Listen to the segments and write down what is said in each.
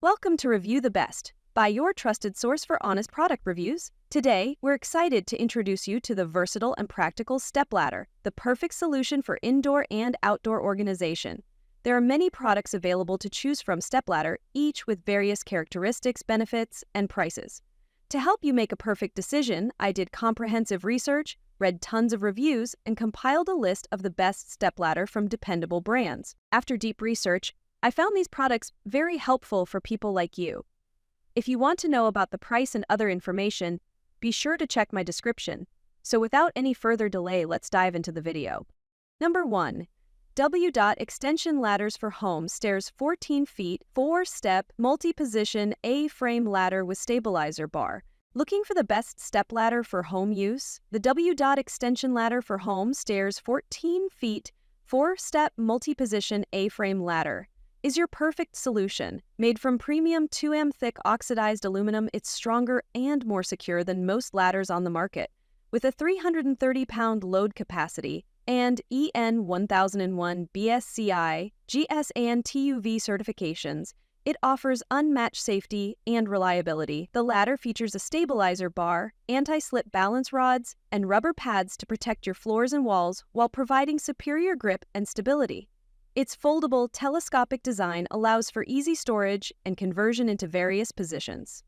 Welcome to Review the Best, by your trusted source for honest product reviews. Today, we're excited to introduce you to the versatile and practical stepladder, the perfect solution for indoor and outdoor organization. There are many products available to choose from stepladder, each with various characteristics, benefits, and prices. To help you make a perfect decision, I did comprehensive research, read tons of reviews, and compiled a list of the best stepladder from dependable brands. After deep research, I found these products very helpful for people like you. If you want to know about the price and other information, be sure to check my description. So without any further delay, let's dive into the video. Number 1. WDOT Extension Ladders for Home Stairs 14 feet, 4-step, multi-position A-frame ladder with stabilizer bar. Looking for the best stepladder for home use? The WDOT Extension Ladder for Home Stairs 14 feet, 4-step, multi-position A-frame ladder is your perfect solution. Made from premium 2M thick oxidized aluminum, it's stronger and more secure than most ladders on the market. With a 330-pound load capacity and EN 1001 BSCI, GS and TUV certifications, it offers unmatched safety and reliability. The ladder features a stabilizer bar, anti-slip balance rods, and rubber pads to protect your floors and walls while providing superior grip and stability. Its foldable, telescopic design allows for easy storage and conversion into various positions.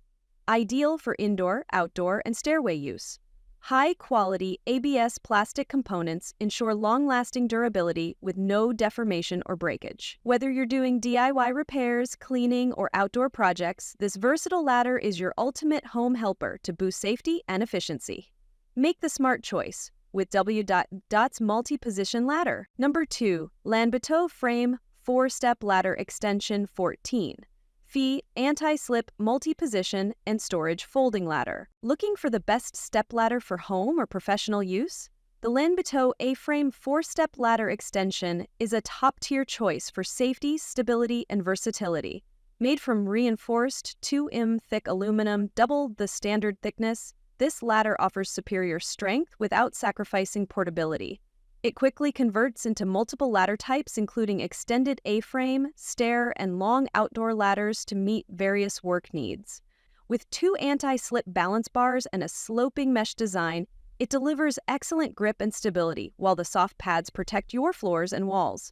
Ideal for indoor, outdoor, and stairway use. High-quality ABS plastic components ensure long-lasting durability with no deformation or breakage. Whether you're doing DIY repairs, cleaning, or outdoor projects, this versatile ladder is your ultimate home helper to boost safety and efficiency. Make the smart choice with WDOT's multi-position ladder. Number 2. LANBITOU Frame 4-Step Ladder Extension 14 feet, anti-slip, multi-position, and storage folding ladder. Looking for the best stepladder for home or professional use? The LANBITOU A-Frame 4-Step Ladder Extension is a top-tier choice for safety, stability, and versatility. Made from reinforced 2M thick aluminum, double the standard thickness, this ladder offers superior strength without sacrificing portability. It quickly converts into multiple ladder types, including extended A-frame, stair, and long outdoor ladders to meet various work needs. With 2 anti-slip balance bars and a sloping mesh design, it delivers excellent grip and stability, while the soft pads protect your floors and walls.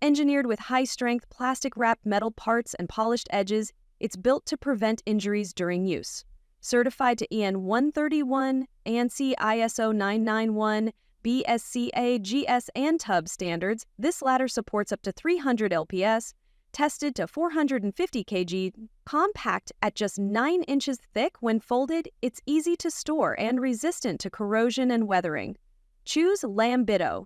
Engineered with high-strength plastic-wrapped metal parts and polished edges, it's built to prevent injuries during use. Certified to EN 131, ANSI ISO 991, BSCA, GS, and TUB standards, this ladder supports up to 300 LPS, tested to 450 kg, compact at just 9 inches thick. When folded, it's easy to store and resistant to corrosion and weathering. Choose LANBITOU,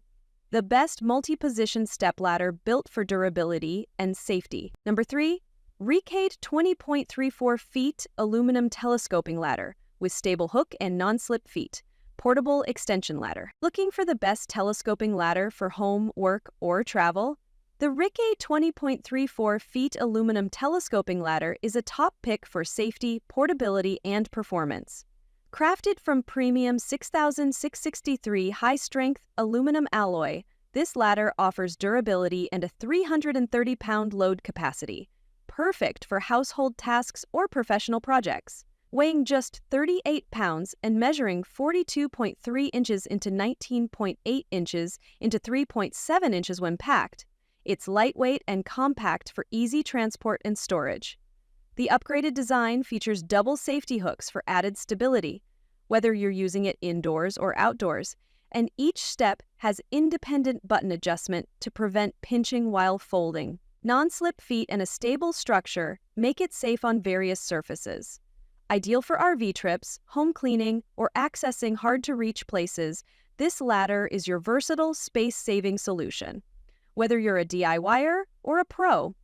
the best multi-position stepladder built for durability and safety. Number 3. RIKADE 20.34 feet aluminum telescoping ladder with stable hook and non-slip feet. Portable extension ladder. Looking for the best telescoping ladder for home, work, or travel? The RIKADE 20.34 feet aluminum telescoping ladder is a top pick for safety, portability, and performance. Crafted from premium 6663 high-strength aluminum alloy, this ladder offers durability and a 330-pound load capacity. Perfect for household tasks or professional projects. Weighing just 38 pounds and measuring 42.3 inches into 19.8 inches into 3.7 inches when packed, it's lightweight and compact for easy transport and storage. The upgraded design features double safety hooks for added stability, whether you're using it indoors or outdoors, and each step has independent button adjustment to prevent pinching while folding. Non-slip feet and a stable structure make it safe on various surfaces. Ideal for RV trips, home cleaning, or accessing hard-to-reach places, this ladder is your versatile, space-saving solution. Whether you're a DIYer or a pro,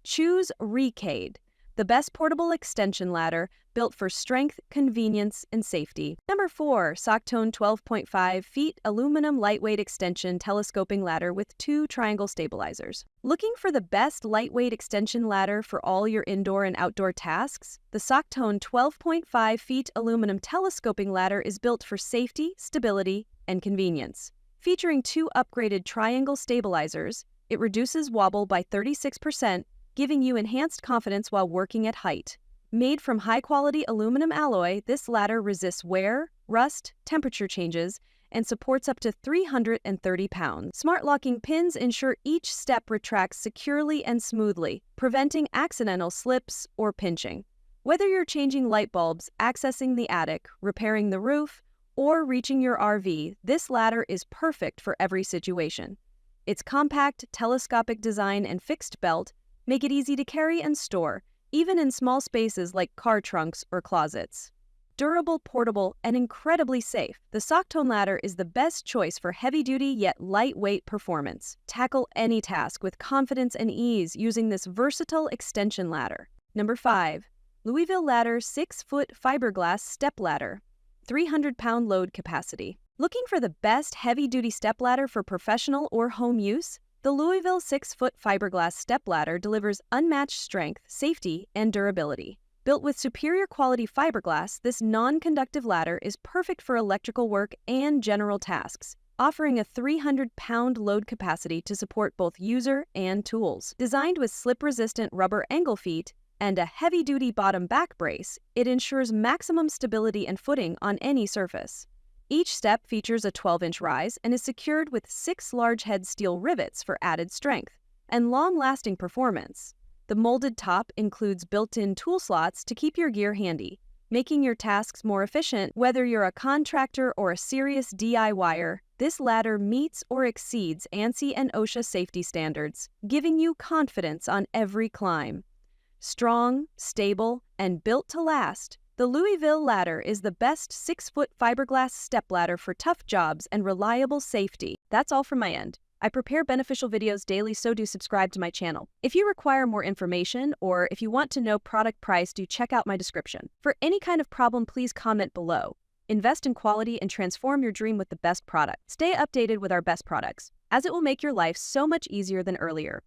choose RIKADE, the best portable extension ladder built for strength, convenience, and safety. Number 4. Soctone 12.5 feet aluminum lightweight extension telescoping ladder with 2 triangle stabilizers. Looking for the best lightweight extension ladder for all your indoor and outdoor tasks? The Soctone 12.5 feet aluminum telescoping ladder is built for safety, stability, and convenience. Featuring 2 upgraded triangle stabilizers, it reduces wobble by 36%, giving you enhanced confidence while working at height. Made from high-quality aluminum alloy, this ladder resists wear, rust, temperature changes, and supports up to 330 pounds. Smart locking pins ensure each step retracts securely and smoothly, preventing accidental slips or pinching. Whether you're changing light bulbs, accessing the attic, repairing the roof, or reaching your RV, this ladder is perfect for every situation. Its compact, telescopic design and fixed belt make it easy to carry and store, even in small spaces like car trunks or closets. Durable, portable, and incredibly safe, the Soctone ladder is the best choice for heavy-duty yet lightweight performance. Tackle any task with confidence and ease using this versatile extension ladder. Number 5. Louisville Ladder 6-foot Fiberglass Step Ladder. 300-pound load capacity. Looking for the best heavy-duty stepladder for professional or home use? The Louisville 6-foot Fiberglass stepladder delivers unmatched strength, safety, and durability. Built with superior quality fiberglass, this non-conductive ladder is perfect for electrical work and general tasks, offering a 300-pound load capacity to support both user and tools. Designed with slip-resistant rubber angle feet and a heavy-duty bottom back brace, it ensures maximum stability and footing on any surface. Each step features a 12-inch rise and is secured with 6 large-head steel rivets for added strength and long-lasting performance. The molded top includes built-in tool slots to keep your gear handy, making your tasks more efficient. Whether you're a contractor or a serious DIYer, this ladder meets or exceeds ANSI and OSHA safety standards, giving you confidence on every climb. Strong, stable, and built to last, the Louisville ladder is the best 6-foot fiberglass stepladder for tough jobs and reliable safety. That's all from my end. I prepare beneficial videos daily, so do subscribe to my channel. If you require more information or if you want to know product price, do check out my description. For any kind of problem, please comment below. Invest in quality and transform your dream with the best product. Stay updated with our best products, as it will make your life so much easier than earlier.